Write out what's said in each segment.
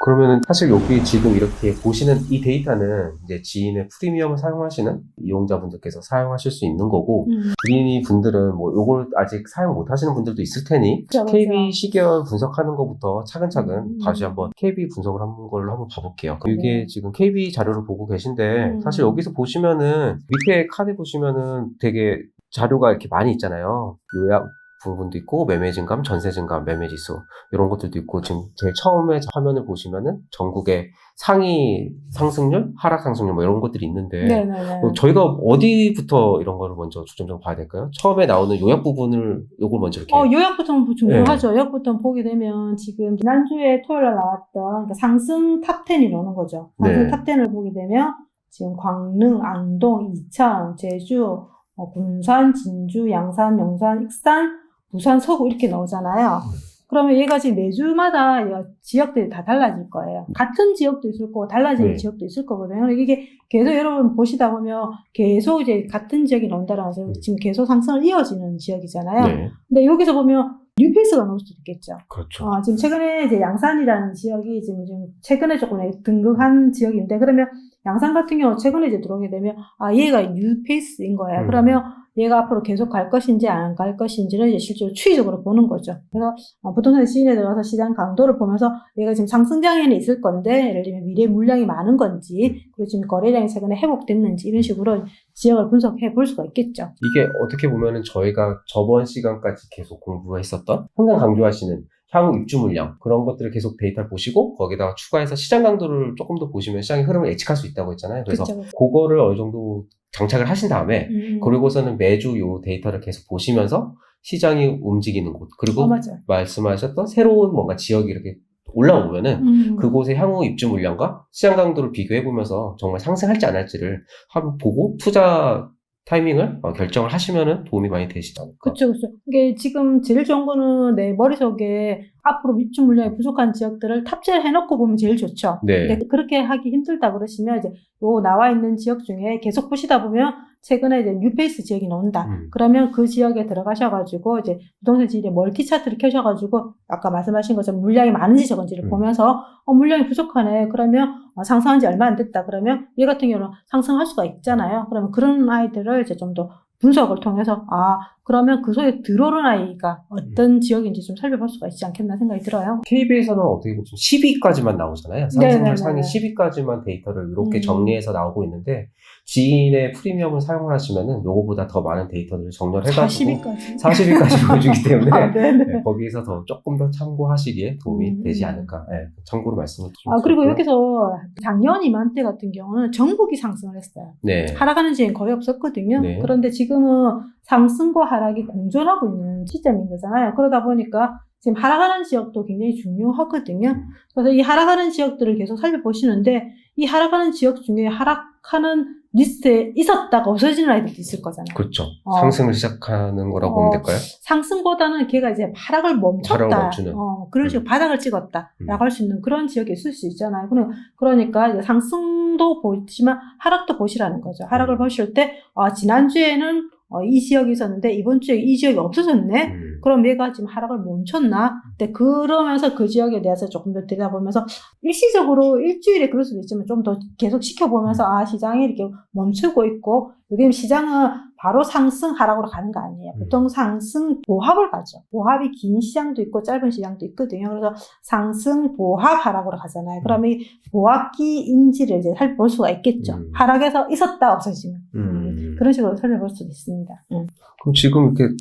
그러면은 사실 여기 지금 이렇게 보시는 이 데이터는 이제 지인의 프리미엄을 사용하시는 이용자분들께서 사용하실 수 있는 거고, 그린이 분들은 뭐 요걸 아직 사용 못 하시는 분들도 있을 테니, 그렇죠, KB 시계열 분석하는 것부터 차근차근 다시 한번 KB 분석을 한 걸로 한번 봐볼게요. 이게 지금 KB 자료를 보고 계신데, 사실 여기서 보시면은 밑에 칸에 보시면은 되게 자료가 이렇게 많이 있잖아요. 요약 부분도 있고, 매매 증감, 전세 증감, 매매 지수 이런 것들도 있고, 지금 제일 처음에 화면을 보시면은 전국의 상위 상승률, 하락 상승률 뭐 이런 것들이 있는데, 네네네. 저희가 어디부터 이런 거를 먼저 중점적으로 봐야 될까요? 처음에 나오는 요약 부분을 요걸 먼저 이렇게. 요약부터 중요하죠. 요약부터 보게 되면 지금 지난주에 토요일에 나왔던 그러니까 상승 탑10이 나오는 거죠. 상승 네. 탑10을 보게 되면 지금 광릉, 안동, 이천, 제주, 군산, 진주, 양산, 명산, 익산, 부산, 서구 이렇게 나오잖아요. 그러면 얘가 지금 매주마다 지역들이 다 달라질 거예요. 같은 지역도 있을 거고 달라지는 지역도 있을 거거든요. 이게 계속 여러분 보시다 보면 계속 이제 같은 지역이 나온다라는 거 지금 계속 상승을 이어지는 지역이잖아요. 네. 근데 여기서 보면 뉴페이스가 나올 수도 있겠죠. 그렇죠. 지금 최근에 이제 양산이라는 지역이 지금 최근에 조금 등극한 지역인데, 그러면 양산 같은 경우 최근에 이제 들어오게 되면 얘가 뉴페이스인 거예요. 그러면 얘가 앞으로 계속 갈 것인지 안 갈 것인지는 이제 실제로 추이적으로 보는 거죠. 그래서 부동산 시인에 들어가서 시장 강도를 보면서 얘가 지금 상승장에는 있을 건데, 예를 들면 미래 물량이 많은 건지, 그리고 지금 거래량이 최근에 회복됐는지 이런 식으로 지역을 분석해 볼 수가 있겠죠. 이게 어떻게 보면은 저희가 저번 시간까지 계속 공부했었던, 항상 강조하시는 향후 입주 물량, 그런 것들을 계속 데이터를 보시고 거기다가 추가해서 시장 강도를 조금 더 보시면 시장의 흐름을 예측할 수 있다고 했잖아요. 그래서 그쵸. 그거를 어느 정도 장착을 하신 다음에 그리고서는 매주 요 데이터를 계속 보시면서 시장이 움직이는 곳, 그리고 맞아요. 말씀하셨던 새로운 뭔가 지역이 이렇게 올라오면은 그곳의 향후 입주 물량과 시장 강도를 비교해보면서 정말 상승할지 안 할지를 한번 보고 투자 타이밍을 결정을 하시면은 도움이 많이 되시지 않을까. 그렇죠. 이게 지금 제일 좋은 거는 내 머릿속에 앞으로 입주 물량이 부족한 지역들을 탑재를 해놓고 보면 제일 좋죠. 네. 근데 그렇게 하기 힘들다 그러시면 이제 요 나와 있는 지역 중에 계속 보시다 보면 최근에 이제 뉴페이스 지역이 나온다. 그러면 그 지역에 들어가셔가지고 이제 부동산 지역에 멀티 차트를 켜셔가지고 아까 말씀하신 것처럼 물량이 많은지 적은지를 보면서 물량이 부족하네. 그러면 상승한 지 얼마 안 됐다. 그러면 얘 같은 경우는 상승할 수가 있잖아요. 그러면 그런 아이들을 이제 좀 더 분석을 통해서 그러면 그 속에 들어오는 아이가 어떤 지역인지 좀 살펴볼 수가 있지 않겠나 생각이 들어요. KB에서는 어떻게 보면 10위까지만 나오잖아요. 상승률 상위 10위까지만 데이터를 이렇게 정리해서 나오고 있는데, 지인의 프리미엄을 사용을 하시면은 요거보다 더 많은 데이터들을 정렬해가지고 40위까지 보여주기 때문에 네, 거기에서 조금 더 참고하시기에 도움이 되지 않을까. 네, 참고로 말씀을 드리고 그리고 여기서 작년 이맘때 같은 경우는 전국이 상승을 했어요. 네. 하락하는 지역은 거의 없었거든요. 네. 그런데 지금은 상승과 하락이 공존하고 있는 시점인 거잖아요. 그러다 보니까 지금 하락하는 지역도 굉장히 중요하거든요. 그래서 이 하락하는 지역들을 계속 살펴보시는데, 이 하락하는 지역 중에 하락하는 리스트에 있었다가 없어지는 아이들도 있을 거잖아요. 그렇죠. 상승을 시작하는 거라고 보면 될까요? 상승보다는 걔가 이제 하락을 멈췄다. 하락을 멈추는. 그런 식으로 바닥을 찍었다. 라고 할 수 있는 그런 지역이 있을 수 있잖아요. 그러니까 이제 상승도 보시지만 하락도 보시라는 거죠. 하락을 보실 때, 지난주에는 이 지역이 있었는데 이번 주에 이 지역이 없어졌네? 그럼 얘가 지금 하락을 멈췄나? 근데 그러면서 그 지역에 대해서 조금 더 들여다보면서 일시적으로 일주일에 그럴 수도 있지만 좀 더 계속 지켜보면서 시장이 이렇게 멈추고 있고, 여기 시장은 바로 상승 하락으로 가는 거 아니에요. 보통 상승 보합을 가죠. 보합이 긴 시장도 있고 짧은 시장도 있거든요. 그래서 상승 보합 하락으로 가잖아요. 그러면 이 보합기인지를 이제 살펴볼 수가 있겠죠. 하락에서 있었다 없어지면 그런 식으로 살펴볼 수도 있습니다. 그럼 지금 이렇게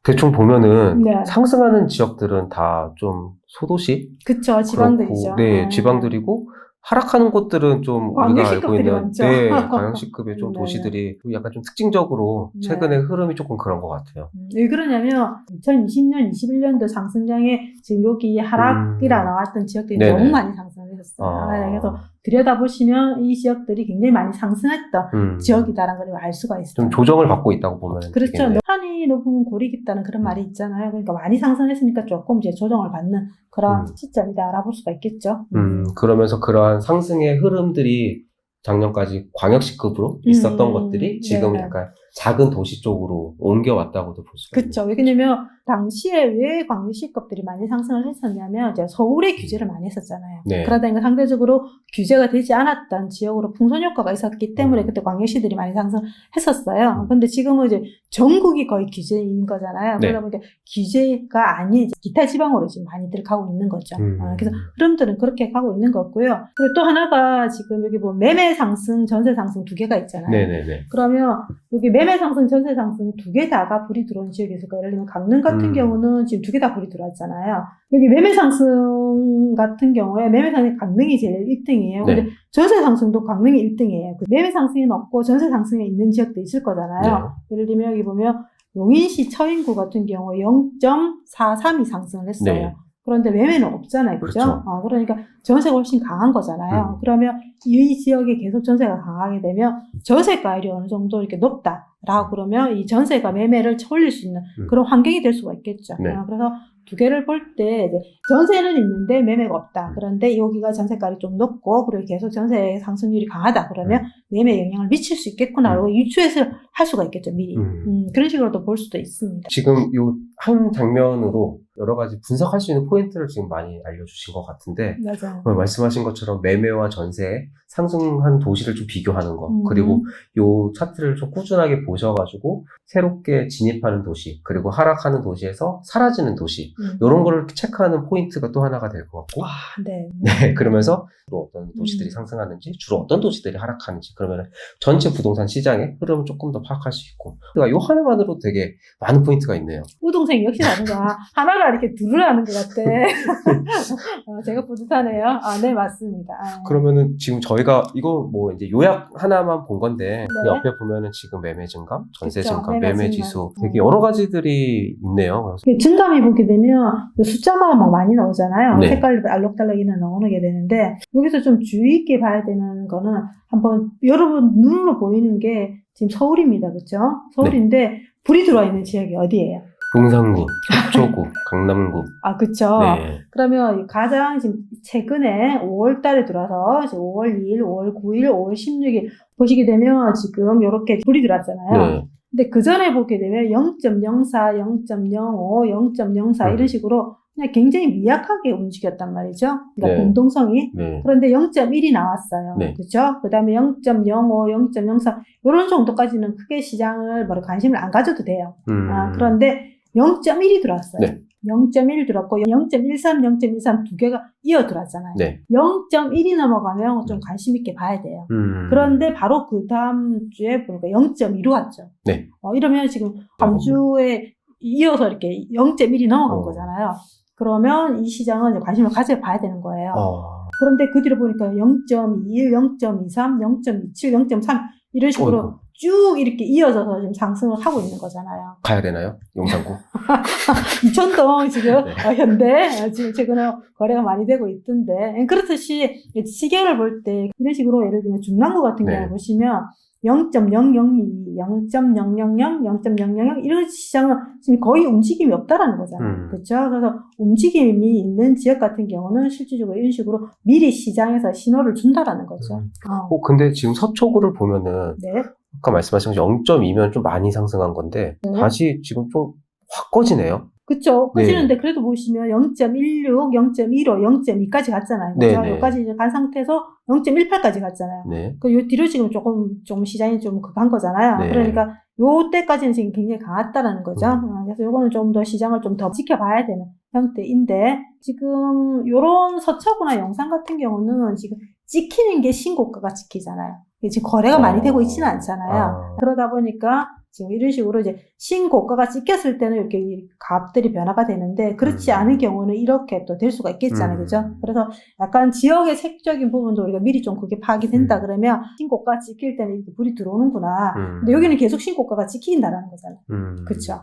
대충 보면은 네. 상승하는 지역들은 다 좀 소도시? 그쵸, 지방들이죠. 네, 지방들이고, 하락하는 곳들은 좀 우리가 알고 있는 많죠. 광역시급의 좀 도시들이 약간 좀 특징적으로 최근에 흐름이 조금 그런 것 같아요. 왜 그러냐면 2020년, 21년도 상승장에 지금 여기 하락이라 나왔던 지역들이 너무 많이 상승했었어요. 그래서 들여다보시면 이 지역들이 굉장히 많이 상승했던 지역이다라는 걸 알 수가 있어요. 좀 조정을 받고 있다고 보면 그렇죠. 되겠네요. 산이 높으면 골이 깊다는 그런 말이 있잖아요. 그러니까 많이 상승했으니까 조금 이제 조정을 받는 그런 시점이다 알아볼 수가 있겠죠. 그러면서 그러한 상승의 흐름들이 작년까지 광역시급으로 있었던 것들이 지금 약간 작은 도시 쪽으로 옮겨왔다고도 볼 수가 있는 그렇죠. 왜냐면 당시에 왜 광역시급들이 많이 상승을 했었냐면 이제 서울에 규제를 많이 했었잖아요. 네. 그러다 보니까 상대적으로 규제가 되지 않았던 지역으로 풍선 효과가 있었기 때문에 그때 광역시들이 많이 상승했었어요. 근데 지금은 이제 전국이 거의 규제인 거잖아요. 네. 그러다 보니까 규제가 아닌 이제 기타 지방으로 지금 많이들 가고 있는 거죠. 그래서 흐름들은 그렇게 가고 있는 거고요. 그리고 또 하나가 지금 여기 보면 매매 상승, 전세 상승 두 개가 있잖아요. 네네네. 그러면 여기 매매 상승, 전세 상승 두 개 다가 불이 들어온 지역이 있을 거예요. 예를 들면 강릉 같은 경우는 지금 두 개 다 불이 들어왔잖아요. 여기 매매 상승 같은 경우에 매매 상승 강릉이 제일 1등이에요. 근데 네. 전세 상승도 강릉이 1등이에요. 그 매매 상승이 없고 전세 상승이 있는 지역도 있을 거잖아요. 예를 들면 여기 보면 용인시 처인구 같은 경우에 0.43이 상승을 했어요. 네. 그런데 매매는 없잖아요. 그죠? 그렇죠. 그러니까 전세가 훨씬 강한 거잖아요. 그러면 이 지역에 계속 전세가 강하게 되면 전세가율이 어느 정도 이렇게 높다라고 그러면 이 전세가 매매를 올릴 수 있는 그런 환경이 될 수가 있겠죠. 네. 그래서 두 개를 볼 때 전세는 있는데 매매가 없다. 그런데 여기가 전세가율이 좀 높고 그리고 계속 전세 상승률이 강하다. 그러면 매매에 영향을 미칠 수 있겠구나라고 유추해서 할 수가 있겠죠. 미리. 그런 식으로도 볼 수도 있습니다. 지금 요 한 장면으로 여러 가지 분석할 수 있는 포인트를 지금 많이 알려주신 것 같은데 맞아요. 말씀하신 것처럼 매매와 전세 상승한 도시를 좀 비교하는 거 그리고 요 차트를 좀 꾸준하게 보셔가지고 새롭게 진입하는 도시 그리고 하락하는 도시에서 사라지는 도시 이런 거를 체크하는 포인트가 또 하나가 될 것 같고 네. 네, 그러면서 주로 어떤 도시들이 상승하는지 주로 어떤 도시들이 하락하는지 그러면 전체 부동산 시장의 흐름을 조금 더 파악할 수 있고 그러니까 요 하나만으로도 되게 많은 포인트가 있네요. 우동생 역시 다른가. 하나가 이렇게 둘을 하는 것 같아. 제가 뿌듯하네요. 네, 맞습니다. 그러면은 지금 저희가 이거 뭐 이제 요약 하나만 본 건데 그 네. 옆에 보면은 지금 매매 증감, 전세 그쵸, 증감, 매매 매매 증감. 지수 되게 여러 가지들이 있네요. 그래서 증감이 보게 되면 숫자가 막 많이 나오잖아요. 네. 색깔 알록달록이는 나오게 되는데 여기서 좀 주의 있게 봐야 되는 거는 한번 여러분 눈으로 보이는 게 지금 서울입니다. 그렇죠? 서울인데 불이 들어와 있는 지역이 어디예요? 용산구, 속초구, 강남구. 그렇죠. 네. 그러면 가장 지금 최근에 5월 달에 들어와서 지금 5월 2일, 5월 9일, 5월 16일 보시게 되면 지금 이렇게 불이 들어왔잖아요. 네. 근데 그 전에 보게 되면 0.04, 0.05, 0.04 이런 식으로 그냥 굉장히 미약하게 움직였단 말이죠. 그러니까 네. 변동성이. 네. 그런데 0.1이 나왔어요. 네. 그렇죠? 그 다음에 0.05, 0.04 이런 정도까지는 크게 시장을 관심을 안 가져도 돼요. 그런데 0.1이 들어왔어요. 네. 0.1 들었고 0.13, 0.23 두 개가 이어 들어왔잖아요. 네. 0.1이 넘어가면 좀 관심 있게 봐야 돼요. 그런데 바로 그 다음 주에 보니까 0.2로 왔죠. 네. 이러면 지금 다음 주에 이어서 이렇게 0.1이 넘어간 거잖아요. 그러면 이 시장은 이제 관심을 가져봐야 되는 거예요. 그런데 그 뒤로 보니까 0.21, 0.23, 0.27, 0.3 이런 식으로 쭉 이렇게 이어져서 지금 상승을 하고 있는 거잖아요. 가야 되나요? 용산구? 이천동 지금 네. 현대 지금 최근에 거래가 많이 되고 있던데 그렇듯이 시계를 볼 때 이런 식으로 예를 들면 중랑구 같은 경우 보시면 0.002, 0.000, 0.000 이런 시장은 지금 거의 움직임이 없다라는 거잖아요. 그렇죠? 그래서 움직임이 있는 지역 같은 경우는 실질적으로 이런 식으로 미리 시장에서 신호를 준다라는 거죠. 근데 지금 서초구를 보면은 네. 아까 말씀하신 0.2면 좀 많이 상승한 건데 다시 지금 좀 확 꺼지네요. 그쵸. 꺼지는데 그래도 보시면 0.16, 0.15, 0.2까지 갔잖아요. 그죠? 여기까지 이제 간 상태에서 0.18까지 갔잖아요. 네. 요 뒤로 지금 좀 시장이 좀 간 거잖아요. 네. 그러니까 요 때까지는 지금 굉장히 강했다라는 거죠. 그래서 요거는 좀 더 시장을 좀 더 지켜봐야 되는 형태인데 지금 요런 서초구나 영상 같은 경우는 지금 찍히는 게 신고가가 찍히잖아요. 지금 거래가 많이 되고 있지는 않잖아요. 그러다 보니까 지금 이런 식으로 이제 신고가가 찍혔을 때는 이렇게 값들이 변화가 되는데 그렇지 않은 경우는 이렇게 또 될 수가 있겠잖아요. 그죠? 그래서 약간 지역의 색적인 부분도 우리가 미리 좀 그게 파악이 된다 그러면 신고가 찍힐 때는 이렇게 불이 들어오는구나. 근데 여기는 계속 신고가가 찍힌다라는 거잖아요. 그렇죠.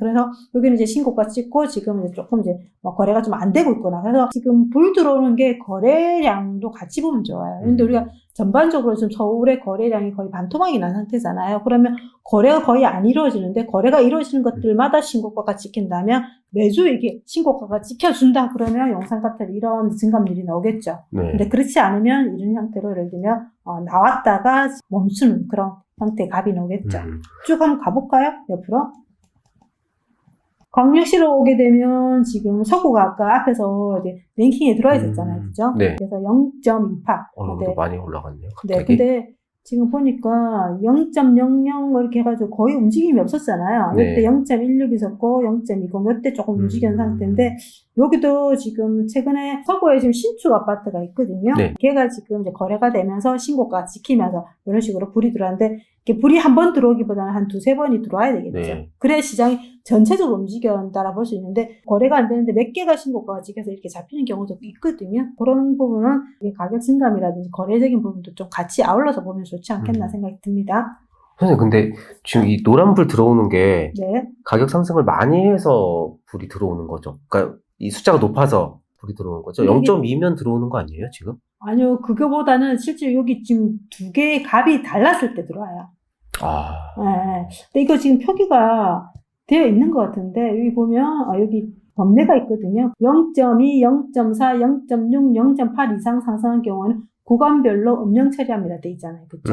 그래서 여기는 이제 신고가 찍고 지금 이제 조금 이제 거래가 좀 안 되고 있구나. 그래서 지금 불 들어오는 게 거래량도 같이 보면 좋아요. 근데 우리가 전반적으로 지금 서울의 거래량이 거의 반토막이 난 상태잖아요. 그러면 거래가 거의 안 이루어지는데 거래가 이루어지는 것들마다 신고가가 찍힌다면 매주 이게 신고가가 찍혀준다 그러면 영상 같은 이런 증감률이 나오겠죠. 근데 그렇지 않으면 이런 형태로 예를 들면 나왔다가 멈추는 그런 형태의 값이 나오겠죠. 쭉 한번 가볼까요? 옆으로. 광역시로 오게 되면 지금 서구가 아까 앞에서 이제 랭킹에 들어와 있었잖아요. 그죠? 네. 그래서 0.28. 어느 정도 많이 올라갔네요. 네, 갑자기. 근데 지금 보니까 0.00 이렇게 해가지고 거의 움직임이 없었잖아요. 네. 이때 0.16 있었고 0.20 이때 조금 움직이는 상태인데 여기도 지금 최근에 서구에 지금 신축 아파트가 있거든요. 네. 걔가 지금 이제 거래가 되면서 신고가 지키면서 이런 식으로 불이 들어왔는데 이게 불이 한 번 들어오기보다는 한 두세 번이 들어와야 되겠죠. 네. 그래야 시장이 전체적으로 움직였다라 볼 수 있는데 거래가 안 되는데 몇 개가 신고가가 찍혀서 이렇게 잡히는 경우도 있거든요. 그런 부분은 이게 가격 증감이라든지 거래적인 부분도 좀 같이 아울러서 보면 좋지 않겠나 생각이 듭니다. 선생님, 근데 지금 이 노란불 들어오는 게 네. 가격 상승을 많이 해서 불이 들어오는 거죠. 그러니까 이 숫자가 높아서 불이 들어오는 거죠. 이게- 0.2면 들어오는 거 아니에요, 지금? 아니요, 그거보다는 실제 여기 지금 두 개의 값이 달랐을 때 들어와요. 아, 예. 근데 이거 지금 표기가 되어 있는 것 같은데, 여기 보면, 여기 범례가 있거든요. 0.2, 0.4, 0.6, 0.8 이상 상승한 경우는 구간별로 음영 처리합니다. 돼 있잖아요. 그죠?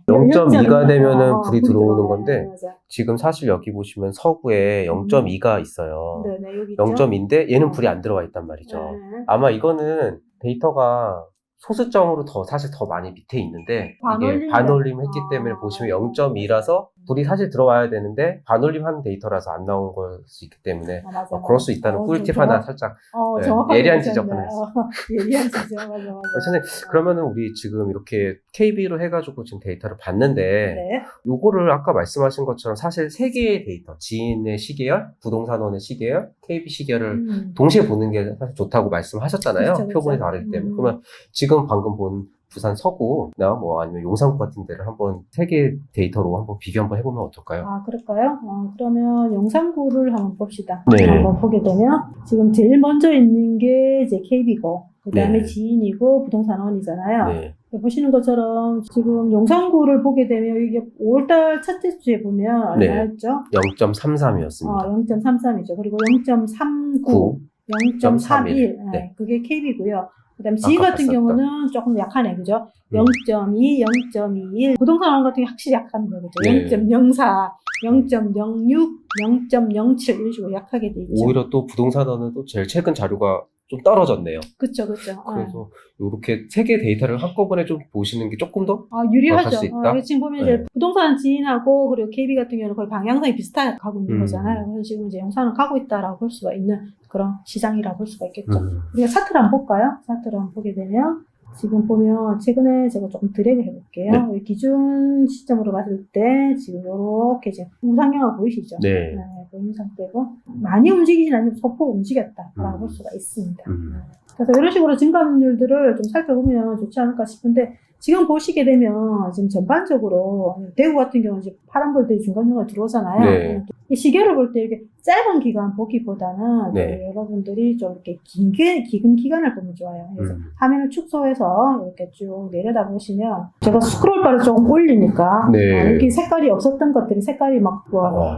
0.2가 되면은 불이 들어오는 들어와요. 건데, 맞아. 지금 사실 여기 보시면 서구에 0.2가 있어요. 네네, 여기 있죠. 0.2인데 얘는 불이 안 들어와 있단 말이죠. 네. 아마 이거는 데이터가 소수점으로 사실 더 많이 밑에 있는데 이게 반올림 했기 때문에 보시면 0.2라서 불이 사실 들어와야 되는데 반올림 한 데이터라서 안 나온 걸 수 있기 때문에 맞아. 그럴 수 있다는 꿀팁 하나 살짝 네, 정확하게 예리한 보셨네. 지적 하나 했어요. 예리한 지적, 맞아. 선생님, 그러면은 우리 지금 이렇게 KB로 해가지고 지금 데이터를 봤는데 네. 요거를 아까 말씀하신 것처럼 사실 세 개의 데이터, 지인의 시계열, 부동산원의 시계열, KB 시계열을 동시에 보는 게 사실 좋다고 말씀하셨잖아요. 그렇죠, 표본이 그렇죠. 다르기 때문에. 그러면 지금 방금 본 부산 서구나 뭐 아니면 용산구 같은 데를 한번 세 개의 데이터로 한번 비교 한번 해보면 어떨까요? 아, 그럴까요? 그러면 용산구를 한번 봅시다. 네. 한번 보게 되면 지금 제일 먼저 있는 게 이제 KB고 그 다음에 네. 지인이고 부동산원이잖아요. 네. 보시는 것처럼 지금 용산구를 보게 되면 이게 5월달 첫째 주에 보면 네. 얼마였죠? 0.33이었습니다. 0.33이죠. 그리고 0.39, 9, 0.31, 네. 그게 KB고요. 그다음 지인 아까 같은 봤었던. 경우는 조금 약하네, 그죠? 0.2, 0.21. 부동산원 같은 경우 확실히 약합니다, 그죠? 네. 0.04, 0.06, 0.07 이런 식으로 약하게 돼 있죠. 오히려 또 부동산원은 또 제일 최근 자료가 좀 떨어졌네요. 그쵸, 그쵸. 그래서 이렇게 세 개 데이터를 한꺼번에 좀 보시는 게 조금 더 유리하죠. 수 있다? 지금 보면 네. 이제 부동산 지인하고 그리고 KB 같은 경우는 거의 방향성이 비슷하게 가고 있는 음. 거잖아요. 그래서 지금 이제 영상을 가고 있다라고 볼 수가 있는 그런 시장이라고 볼 수가 있겠죠. 음. 우리가 차트를 한번 볼까요? 차트를 한번 보게 되면 지금 보면 최근에 제가 조금 드래그 해볼게요. 기준 시점으로 봤을 때 지금 이렇게 지금 우상향을 보이시죠? 네. 보이는 상태고 많이 움직이진 않지만 소폭 움직였다라고 볼 수가 있습니다. 그래서 이런 식으로 증감률들을 좀 살펴보면 좋지 않을까 싶은데 지금 보시게 되면 지금 전반적으로 대구 같은 경우는 이제 파란불들이 중간중간 들어오잖아요. 네. 이 시계를 볼 때 이렇게 짧은 기간 보기보다는 네. 여러분들이 좀 이렇게 긴 기간을 보면 좋아요. 그래서 화면을 축소해서 이렇게 쭉 내려다 보시면 제가 스크롤바를 조금 올리니까 네. 여기 색깔이 없었던 것들이 색깔이 막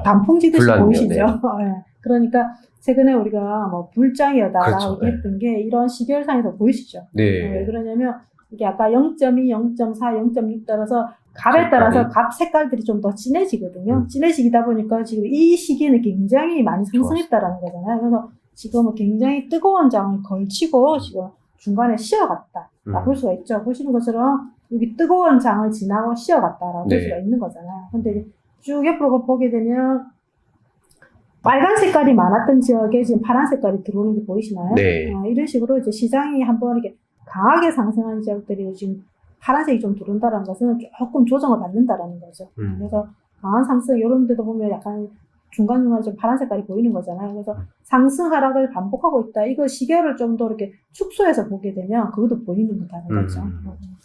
단풍지듯이 불났네요. 보이시죠? 네. 그러니까 최근에 우리가 뭐 불장이다라고 그렇죠. 했던 게 이런 시계열상에서 보이시죠? 네. 왜 그러냐면 이게 아까 0.2, 0.4, 0.6 따라서 값에 따라서 값 색깔들이 좀 더 진해지거든요. 진해지다 보니까 지금 이 시기에는 굉장히 많이 상승했다라는 거잖아요. 그래서 지금은 굉장히 뜨거운 장을 걸치고 지금 중간에 쉬어갔다. 볼 수가 있죠. 보시는 것처럼 여기 뜨거운 장을 지나고 쉬어갔다라고 볼 수가 있는 거잖아요. 근데 쭉 옆으로 보게 되면 빨간 색깔이 많았던 지역에 지금 파란 색깔이 들어오는 게 보이시나요? 네. 이런 식으로 이제 시장이 한번 이렇게 강하게 상승한 지역들이 지금 파란색이 좀 들어온다는 것은 조금 조정을 받는다라는 거죠. 그래서 강한 상승 이런 데도 보면 약간 중간중간 좀 파란 색깔이 보이는 거잖아요. 그래서 상승 하락을 반복하고 있다. 이거 시계를 좀 더 이렇게 축소해서 보게 되면 그것도 보이는 거다는 거죠.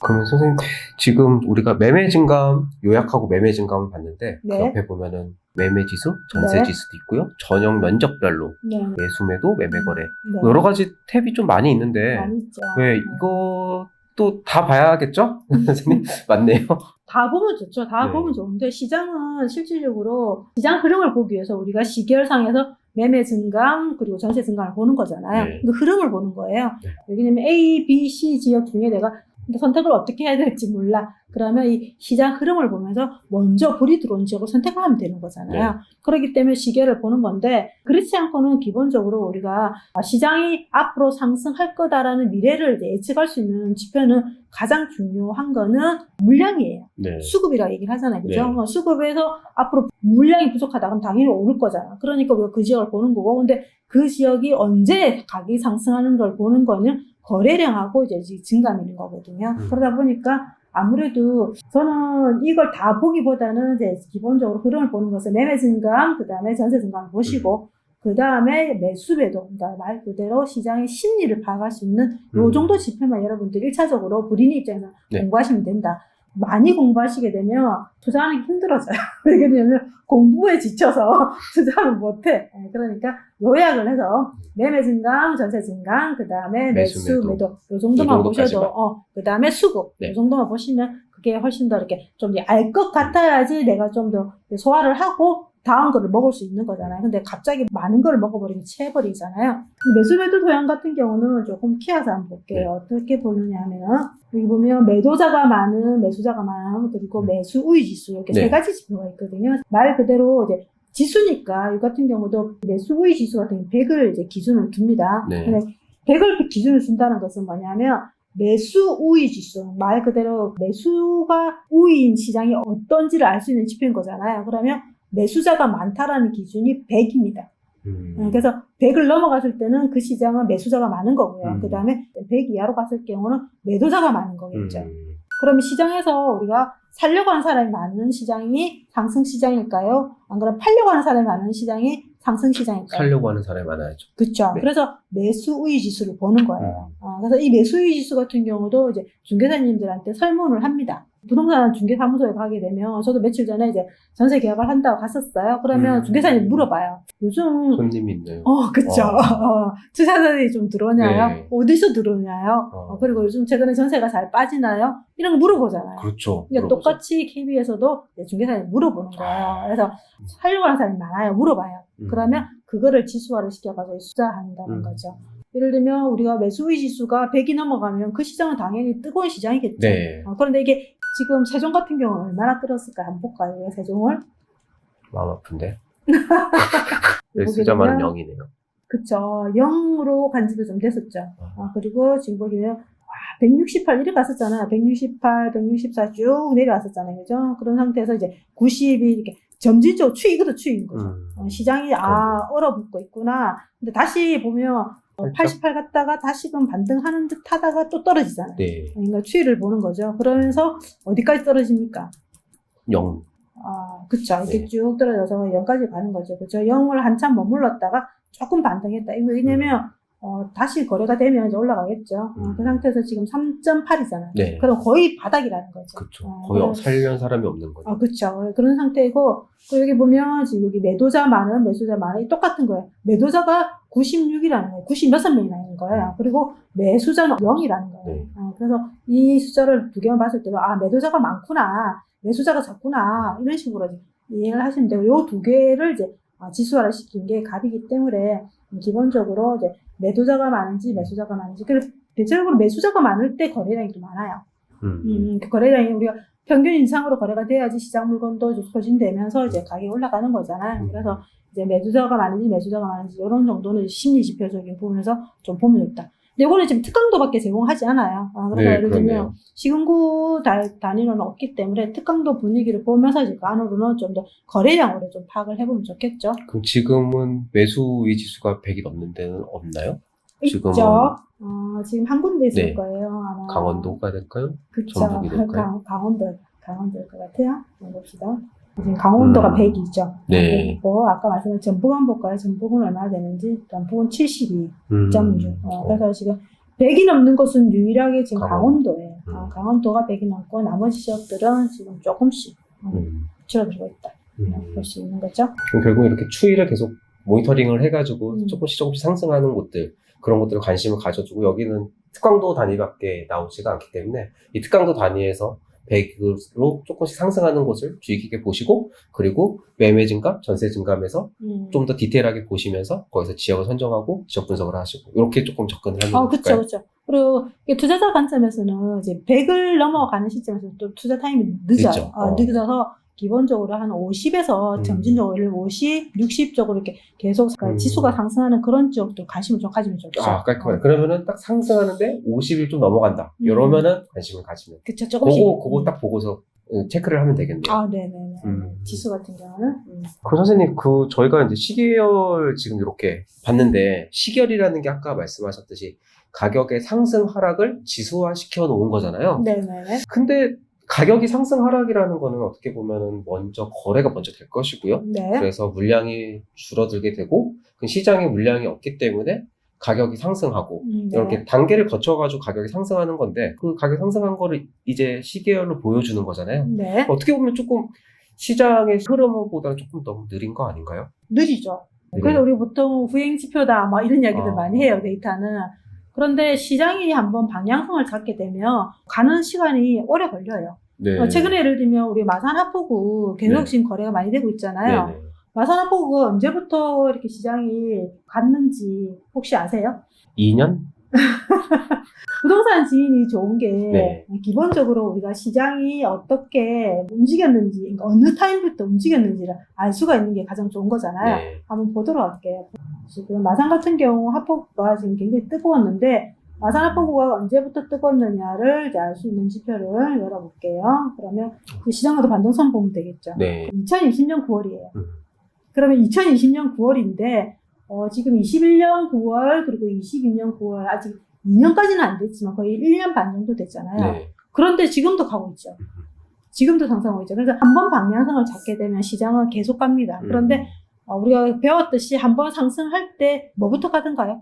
그러면 선생님 지금 우리가 매매 증감 요약하고 매매 증감을 봤는데 그 네. 옆에 보면은 매매 지수, 전세 네. 지수도 있고요. 전형 면적별로 네. 매수매도, 매매거래 네. 여러 가지 탭이 좀 많이 있는데 많이 있죠. 왜 이것도 다 봐야겠죠? 선생님 맞네요. 다 보면 좋죠. 다 네. 보면 좋은데 시장은 실질적으로 시장 흐름을 보기 위해서 우리가 시계열상에서 매매 증감 그리고 전세 증감을 보는 거잖아요. 네. 그 흐름을 보는 거예요. 네. 왜냐면 A, B, C 지역 중에 내가 선택을 어떻게 해야 될지 몰라. 그러면 이 시장 흐름을 보면서 먼저 불이 들어온 지역을 선택하면 되는 거잖아요. 네. 그렇기 때문에 시계를 보는 건데 그렇지 않고는 기본적으로 우리가 시장이 앞으로 상승할 거다라는 미래를 예측할 수 있는 지표는 가장 중요한 거는 물량이에요. 네. 수급이라고 얘기를 하잖아요. 그죠? 네. 수급에서 앞으로 물량이 부족하다 그러면 당연히 오를 거잖아. 그러니까 우리가 그 지역을 보는 거고 근데 그 지역이 언제 가격이 상승하는 걸 보는 거는 거래량하고 이제 증감이 있는 거거든요. 그러다 보니까 아무래도 저는 이걸 다 보기보다는 이제 기본적으로 흐름을 보는 것은 매매 증감, 그 다음에 전세 증감을 보시고, 그 다음에 매수 매도, 그러니까 말 그대로 시장의 심리를 파악할 수 있는 요 정도 지표만 여러분들 1차적으로 불인의 입장에서 네. 공부하시면 된다. 많이 공부하시게 되면 투자하는 게 힘들어져요. 왜냐면 공부에 지쳐서 투자를 못해. 그러니까 요약을 해서 매매 증강, 전세 증강, 그 다음에 매수 매도 요 정도만 보셔도 그 다음에 수급 네. 요 정도만 보시면 그게 훨씬 더 이렇게 좀 알 것 같아야지 내가 좀 더 소화를 하고 다음 거를 먹을 수 있는 거잖아요. 근데 갑자기 많은 걸 먹어버리면 체해버리잖아요. 매수 매도 도형 같은 경우는 조금 키워서 한번 볼게요. 네. 어떻게 보느냐 하면 여기 보면 매도자가 많은, 매수자가 많은, 그리고 매수 우위 지수 이렇게 네. 세 가지 지표가 있거든요. 말 그대로 이제 지수니까 이 같은 경우도 매수 우위 지수 같은 경우 100을 이제 기준으로 둡니다. 네. 근데 100을 기준으로 준다는 것은 뭐냐면 매수 우위 지수, 말 그대로 매수가 우위인 시장이 어떤지를 알 수 있는 지표인 거잖아요. 그러면 매수자가 많다라는 기준이 100입니다. 그래서 100을 넘어갔을 때는 그 시장은 매수자가 많은 거고요. 그 다음에 100 이하로 갔을 경우는 매도자가 많은 거겠죠. 그러면 시장에서 우리가 살려고 하는 사람이 많은 시장이 상승 시장일까요? 안 그러면 팔려고 하는 사람이 많은 시장이 상승 시장일까요? 살려고 하는 사람이 많아야죠. 그렇죠. 네. 그래서 매수 우위 지수를 보는 거예요. 그래서 이 매수 우위 지수 같은 경우도 이제 중개사님들한테 설문을 합니다. 부동산 중개사무소에 가게 되면 저도 며칠 전에 이제 전세 계약을 한다고 갔었어요. 그러면 중개사님 물어봐요. 요즘 손님이 있나요? 그쵸. 투자자들이 좀 들어오냐요? 네. 어디서 들어오냐요? 그리고 요즘 최근에 전세가 잘 빠지나요? 이런 거 물어보잖아요. 그렇죠. 그러니까 똑같이 KB에서도 중개사님 물어보는 거예요. 그래서 살려고 하는 사람이 많아요. 물어봐요. 그러면 그거를 지수화를 시켜가지고 숫자한다는 거죠. 예를 들면 우리가 매수의 지수가 100이 넘어가면 그 시장은 당연히 뜨거운 시장이겠죠. 네. 그런데 이게 지금 세종 같은 경우는 얼마나 떨어졌을까 한번 볼까요? 우리가 세종을. 마음 아픈데. 매수자만은 0이네요. 그쵸. 0으로 간 지도 좀 됐었죠. 그리고 지금 보시면 168 이렇게 갔었잖아요. 168, 164 쭉 내려왔었잖아요. 그죠? 그런 상태에서 이제 90이 이렇게 점진적으로 이것도 추이인 거죠. 시장이 얼어붙고 있구나. 근데 다시 보면 88 갔다가 다시금 반등하는 듯 하다가 또 떨어지잖아요. 네. 그러니까 추이를 보는 거죠. 그러면서 어디까지 떨어집니까? 0. 그쵸. 이렇게 네. 쭉 떨어져서 0까지 가는 거죠. 그쵸. 0을 한참 머물렀다가 조금 반등했다. 이거 왜냐면, 다시 거래가 되면 이제 올라가겠죠. 그 상태에서 지금 3.8이잖아요. 네. 그럼 거의 바닥이라는 거죠. 그렇죠. 거의 살려는 사람이 없는 거죠. 그쵸. 그런 상태이고, 또 여기 보면 지금 여기 매도자 많은, 매수자 많은, 똑같은 거예요. 매도자가 96이라는 거예요. 90몇 명이나 있는 거예요. 그리고 매수자는 0이라는 거예요. 네. 그래서 이 숫자를 두 개만 봤을 때도, 매도자가 많구나. 매수자가 적구나. 이런 식으로 이해를 하시면 되고, 요 두 개를 이제 지수화를 시킨 게 갑이기 때문에, 기본적으로 이제 매도자가 많은지 매수자가 많은지, 그리고 대체적으로 매수자가 많을 때 거래량이 좀 많아요. 그 거래량이 우리가 평균 이상으로 거래가 돼야지 시장 물건도 소진되면서 이제 가격이 올라가는 거잖아요. 그래서 이제 매수자가 많은지 매수자가 많은지 이런 정도는 심리 지표적인 부분에서 좀 보면 좋다. 근데 이거는 지금 특강도밖에 제공하지 않아요. 그래서 예를 들면 시군구 단위로는 없기 때문에 특강도 분위기를 보면서 이제 그 안으로는 좀 더 거래량으로 좀 파악을 해보면 좋겠죠. 그럼 지금은 매수의 지수가 100이 넘는 데는 없나요? 있죠. 지금 한 군데 있을 네. 거예요. 아마. 강원도가 될까요? 그쵸. 전북이 될까요? 강원도일 것 같아요. 한번 봅시다. 지금 강원도가 100이죠. 네. 아까 말씀드린 전북 한번 볼까요? 전북은 얼마나 되는지. 전북은 72.6. 그래서 지금 100이 넘는 곳은 유일하게 지금 강원도예요. 강원도가 100이 넘고 나머지 지역들은 지금 조금씩 줄어들고 있다. 볼 수 있는 거죠. 그럼 결국 이렇게 추이를 계속 모니터링을 해가지고 조금씩 상승하는 곳들, 그런 것들을 관심을 가져주고, 여기는 특강도 단위밖에 나오지가 않기 때문에 이 특강도 단위에서 100으로 조금씩 상승하는 곳을 주의 깊게 보시고, 그리고 매매 증감, 전세 증감에서 좀 더 디테일하게 보시면서 거기서 지역을 선정하고 지역 분석을 하시고, 이렇게 조금 접근을 하는 그쵸, 걸까요? 그쵸. 그리고 이게 투자자 관점에서는 이제 100을 넘어가는 시점에서 또 투자 타임이 늦어요. 늦죠. 늦어서 기본적으로 한 50에서 점진적으로 50, 60 쪽으로 이렇게 계속 지수가 상승하는 그런 쪽도 관심을 좀 가지면 좋죠. 깔끔하네. 그러면은 딱 상승하는데 50일 좀 넘어간다. 이러면은 관심을 가지면. 그쵸, 조금씩. 그거 딱 보고서 체크를 하면 되겠네요. 네네네. 지수 같은 경우는. 그럼 선생님, 저희가 이제 시계열 지금 이렇게 봤는데, 시계열이라는 게 아까 말씀하셨듯이 가격의 상승 하락을 지수화시켜 놓은 거잖아요. 네네네. 근데 가격이 상승 하락이라는 거는 어떻게 보면은 거래가 먼저 될 것이고요. 네. 그래서 물량이 줄어들게 되고, 그 시장에 물량이 없기 때문에 가격이 상승하고, 이렇게 단계를 거쳐가지고 가격이 상승하는 건데, 그 가격 상승한 거를 이제 시계열로 보여주는 거잖아요. 네. 어떻게 보면 조금 시장의 흐름보다는 조금 너무 느린 거 아닌가요? 느리죠. 네. 그래서 우리 보통 후행 지표다 막 이런 이야기들 아. 많이 해요, 데이터는. 그런데 시장이 한번 방향성을 잡게 되면 가는 시간이 오래 걸려요. 네. 최근에 예를 들면 우리 마산 하포구 계속 네. 지금 거래가 많이 되고 있잖아요. 네네. 마산 하포구가 언제부터 이렇게 시장이 갔는지 혹시 아세요? 2년? 부동산 지인이 좋은 게 네. 기본적으로 우리가 시장이 어떻게 움직였는지, 그러니까 어느 타임부터 움직였는지를 알 수가 있는 게 가장 좋은 거잖아요. 네. 한번 보도록 할게요. 지금 마산 같은 경우 하포구가 지금 굉장히 뜨거웠는데, 마산 하포구가 언제부터 뜨거웠느냐를 이제 알 수 있는 지표를 열어볼게요. 그러면 시장가도 반동선 보면 되겠죠. 네. 2020년 9월이에요. 그러면 2020년 9월인데 지금 21년 9월 그리고 22년 9월 아직 2년까지는 안 됐지만 거의 1년 반 정도 됐잖아요. 네. 그런데 지금도 가고 있죠. 지금도 상승하고 있죠. 그래서 한번 방향성을 잡게 되면 시장은 계속 갑니다. 그런데 우리가 배웠듯이 한번 상승할 때 뭐부터 가든가요?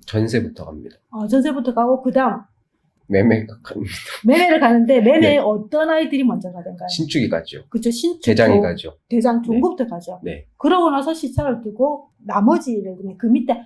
전세부터 갑니다. 전세부터 가고 그 다음 매매가 갑니다. 매매를 가는데 매매에 네. 어떤 아이들이 먼저 가든가요? 신축이 가죠. 그쵸, 신축, 대장이 가죠. 대장 종부터 가죠. 네. 그러고 나서 시차를 두고 나머지 예를 들면 그 밑에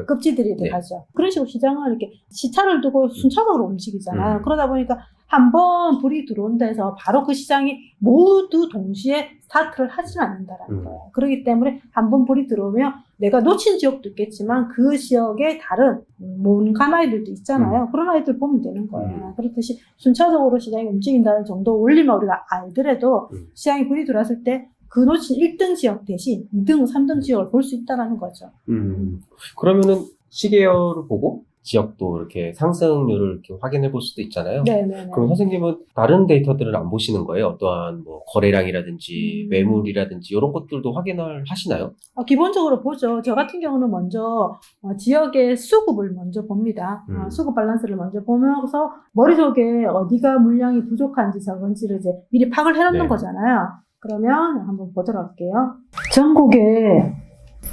급지들이 네. 가죠. 그런 식으로 시장을 이렇게 시차를 두고 순차적으로 움직이잖아요. 음. 그러다 보니까 한번 불이 들어온 데서 바로 그 시장이 모두 동시에 스타트를 하지는 않는다라는 거예요. 그렇기 때문에 한번 불이 들어오면 내가 놓친 지역도 있겠지만 그 지역에 다른 뭔간 아이들도 있잖아요. 그런 아이들 보면 되는 거예요. 그렇듯이 순차적으로 시장이 움직인다는 정도 올리면 우리가 알더라도 시장이 불이 들어왔을 때 그 놓친 1등 지역 대신 2등, 3등 지역을 볼 수 있다는 거죠. 그러면은 시계열을 보고 지역도 이렇게 상승률을 이렇게 확인해 볼 수도 있잖아요. 네네네. 그럼 선생님은 다른 데이터들을 안 보시는 거예요? 어떠한 뭐 거래량이라든지 매물이라든지 이런 것들도 확인을 하시나요? 기본적으로 보죠. 저 같은 경우는 먼저 지역의 수급을 먼저 봅니다. 수급 밸런스를 먼저 보면서 머릿속에 어디가 물량이 부족한지 적은지를 이제 미리 파악을 해놓는 네. 거잖아요. 그러면 한번 보도록 할게요. 전국에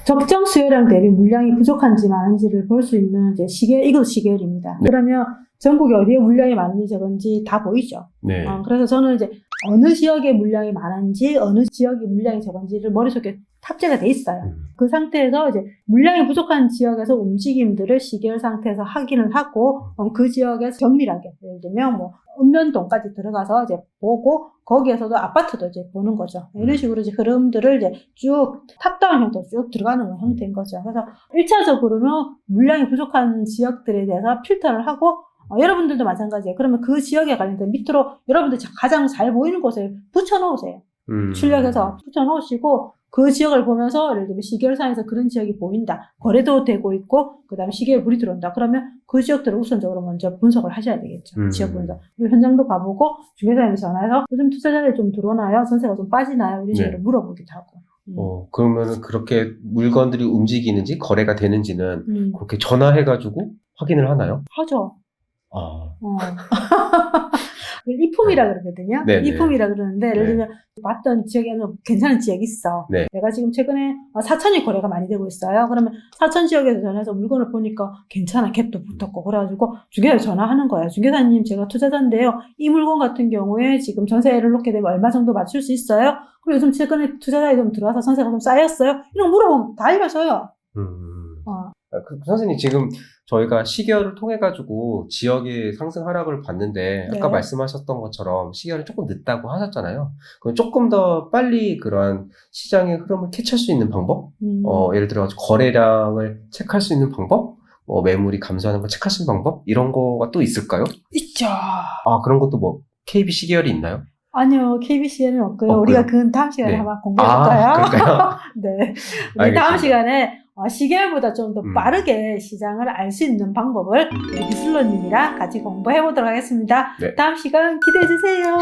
적정 수요량 대비 물량이 부족한지 많은지를 볼 수 있는 이제 이것도 시계열입니다. 네. 그러면 전국에 어디에 물량이 많은지 적은지 다 보이죠. 네. 그래서 저는 이제 어느 지역에 물량이 많은지 어느 지역에 물량이 적은지를 머릿속에 탑재가 돼 있어요. 그 상태에서 이제 물량이 부족한 지역에서 움직임들을 시계열 상태에서 확인을 하고 그 지역에서 정밀하게 예를 들면 뭐 읍면동까지 들어가서 이제 보고 거기에서도 아파트도 이제 보는 거죠. 이런 식으로 이제 흐름들을 이제 쭉 탑다운 형태로 쭉 들어가는 형태인 거죠. 그래서 1차적으로는 물량이 부족한 지역들에 대해서 필터를 하고 여러분들도 마찬가지예요. 그러면 그 지역에 관련된 밑으로 여러분들 가장 잘 보이는 곳에 붙여놓으세요. 출력해서 붙여놓으시고 그 지역을 보면서 예를 들면 시계열상에서 그런 지역이 보인다. 거래도 되고 있고 그 다음에 시계열 불이 들어온다. 그러면 그 지역들을 우선적으로 먼저 분석을 하셔야 되겠죠. 지역 분석. 그리고 현장도 가보고 중개사님이 전화해서 요즘 투자자들이 좀 들어오나요? 전세가 좀 빠지나요? 이런 식으로 네. 물어보기도 하고. 그러면은 그렇게 물건들이 움직이는지 거래가 되는지는 그렇게 전화해가지고 확인을 하나요? 하죠. 아. 이품이라 그러거든요. 네네. 이품이라 그러는데 예를 네. 들면 봤던 지역에는 괜찮은 지역이 있어. 네. 내가 지금 최근에 사천이 거래가 많이 되고 있어요. 그러면 사천 지역에서 전화해서 물건을 보니까 괜찮아. 갭도 붙었고 그래가지고 중개사에 전화하는 거예요. 중개사님 제가 투자자인데요. 이 물건 같은 경우에 지금 전세를 놓게 되면 얼마 정도 맞출 수 있어요? 그리고 요즘 최근에 투자자에 좀 들어와서 전세가 좀 쌓였어요? 이런 거 물어보면 다 알려줘요. 선생님 지금 저희가 시계열을 통해 가지고 지역의 상승 하락을 봤는데 아까 네. 말씀하셨던 것처럼 시계열이 조금 늦다고 하셨잖아요. 그럼 조금 더 빨리 그러한 시장의 흐름을 캐치할 수 있는 방법? 예를 들어 거래량을 체크할 수 있는 방법? 매물이 감소하는 걸 체크할 수 있는 방법? 이런 거가 또 있을까요? 있죠. 그런 것도 뭐 KB 시계열이 있나요? 아니요, KBC에는 없고요. 없고요. 우리가 그 다음 시간에 네. 한번 공개해볼까요? 그럴까요? 네. 우리 알겠습니다. 다음 시간에 시계열보다 좀 더 음. 빠르게 시장을 알 수 있는 방법을 우리 기술로님이랑 같이 공부해보도록 하겠습니다. 네. 다음 시간 기대해주세요.